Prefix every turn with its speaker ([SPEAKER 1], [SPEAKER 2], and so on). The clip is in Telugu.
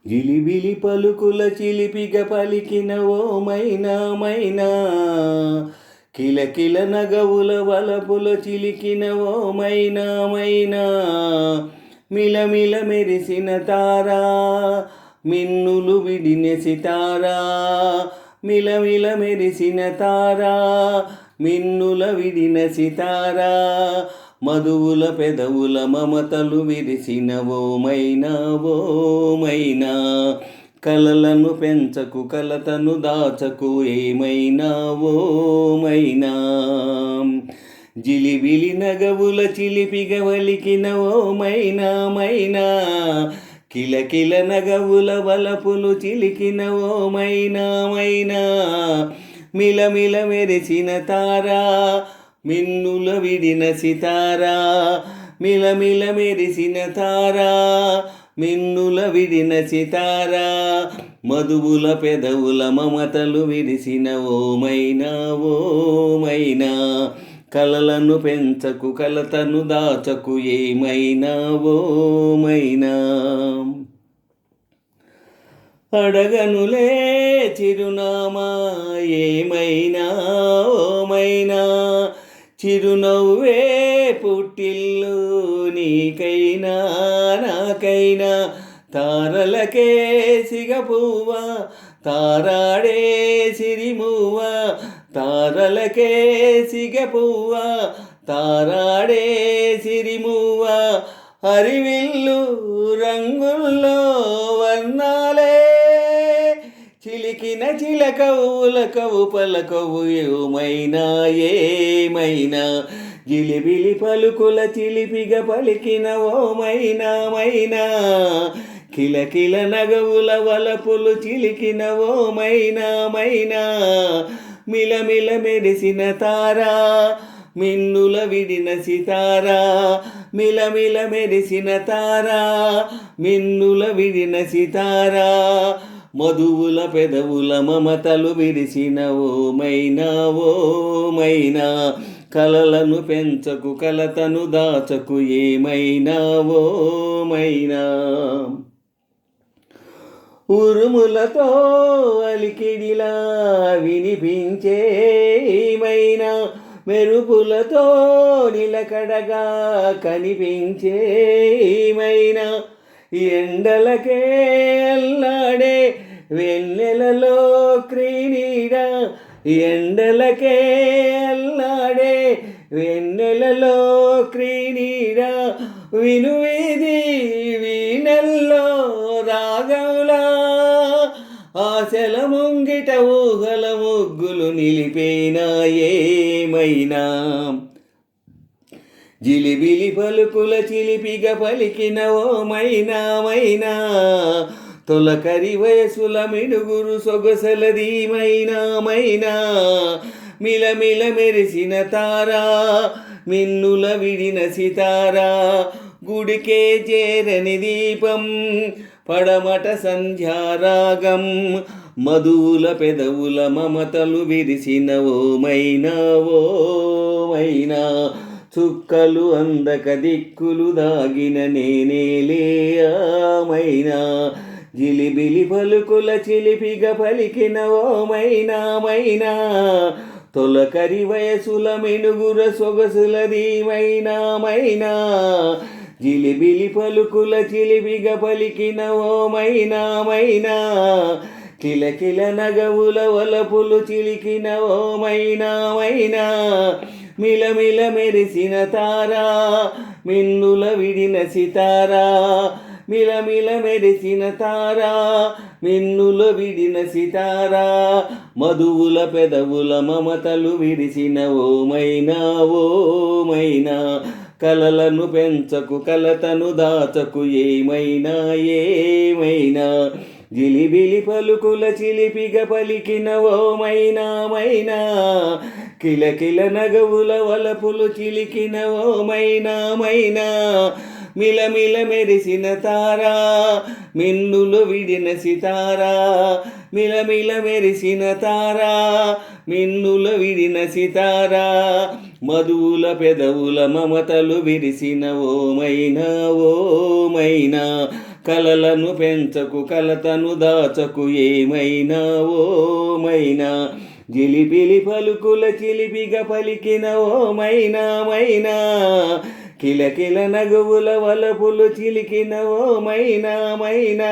[SPEAKER 1] జిలిబిలి పలుకుల చిలిపిగ పలికిన ఓ మైనా మైనా, కిలకిల నగవుల వలపుల చిలికిన ఓ మైనా మైనా, మిలమిల మెరిసిన తారా, మిన్నులు విడిన సితారా, మిలమిల మెరిసిన తారా, మిన్నుల విడిన సితారా, మధువుల పెదవుల మమతలు విరిసిన ఓ మైనా ఓ మైనా, కలలను పెంచకు కలతను దాచకు ఏమైనా ఓ మైనా, జిలిబిలి నగవుల చిలిపిగ వలికిన ఓ మైనా మైనా, కిలకిల నగవుల వలపులు చిలికిన ఓ మైనా మైనా, మిలమిల మెరిసిన తారా, మిన్నుల విడిన సితారా, మిలమిల మెరిసిన తారా, మిన్నుల విడిన సితారా, మధువుల పెదవుల మమతలు విరిసిన ఓ మైనా ఓ మైనా, కలలను పెంచకు కలతను దాచకు ఏమైనా ఓ మైనా, అడగనులే చిరునామా ఏమైనా ఓ మైనా, చిరునవ్వే పుట్టిల్లు నీకైనా నాకైనా, తారలకే సిగపువ్వా తారాడే సిరిమువ్వా, తారలకే సిగపువ్వా తారాడే సిరిమువ్వా, హరివిల్లు రంగుల్లో వర్ణాలే చిలికిన చిలకవులకవు పలకవు ఏమైనా ఏమైనా, జిలిబిలి పలుకుల చిలిపిగ పలికిన ఓ మైనా మైనా, కిలకిల నగవుల వలపులు చిలికిన ఓ మైనా మైనా, మిలమిల మెరిసిన తారా, మిన్నుల విడిన సితారా, మిలమిల మెరిసిన తారా, మిన్నుల విడిన సితారా, మధువుల పెదవుల మమతలు విరిసిన ఓ మైనా ఓ మైనా, కలలను పెంచకు కలతను దాచకు ఏమైనా ఓ మైనా, ఉరుములతో అలికిడిలా వినిపించే మైనా, మెరుపులతో నిలకడగా కనిపించే మైనా, ఎండలకే అల్లాడే వెన్నెలలో క్రీనీడ, ఎండలకే అల్లాడే వెన్నెలలో క్రీనీడ, వినువీధి వీణల్లో రాగంలా, ఆశల ముంగిట ఊహల ముగ్గులు నిలిపేనా ఏమైనా, జిలిబిలి పలుకుల చిలిపిగ పలికిన ఓ మైనా మైనా, తొలకరి వయసుల మిడుగురు సొగసలది మైనా మైనా, మిలమిల మెరిసిన తారా, మిన్నుల విడిన సితారా, గుడికే చేరని దీపం పడమట సంధ్యారాగం, మధువుల పెదవుల మమతలు విరిసిన ఓ మైనా ఓ మైనా, చుక్కలు అందక దిక్కులు దాగిన నేనేలే మైనా, జిలిబిలి పలుకుల చిలిపిగ పలికిన ఓ మైనా మైనా, తొలకరి వయసుల మినుగుర సొగసులది మైనా మైనా, జిలిబిలి పలుకుల చిలిపిగ పలికిన ఓ మైనా మైనా, కిలకిల నగవుల వలపులు చిలికిన ఓ మైనా మైనా, మిలమిల మెరిసిన తారా, మిన్నుల విడిన సితారా, మిలమిల మెరిసిన తారా, మిన్నుల విడిన సితారా, మధువుల పెదవుల మమతలు విరిసిన ఓ మైనా ఓ మైనా, కలలను పెంచకు కలతను దాచకు ఏమైనా ఏమైనా, జిలిబిలి పలుకుల చిలిపిగ పలికిన ఓ మైనా మైనా, కిలకిల నగవుల వలపులు చిలికిన ఓ మైనా మైనా, మిలమిల మెరిసిన తారా, మిన్నులు విడిన సితారా, మిలమిల మెరిసిన తారా, మిన్నుల విడిన సితారా, మధువుల పెదవుల మమతలు విరిసిన ఓ మైనా కలలను పెంచకు కలతను దాచకు ఏమైనా ఓ మైనా జిలిపిలి పలుకుల చిలిపిగా పలికిన ఓ మైనా మైనా కిలకిల నగువుల వలపులు చిలికిన ఓ మైనా మైనా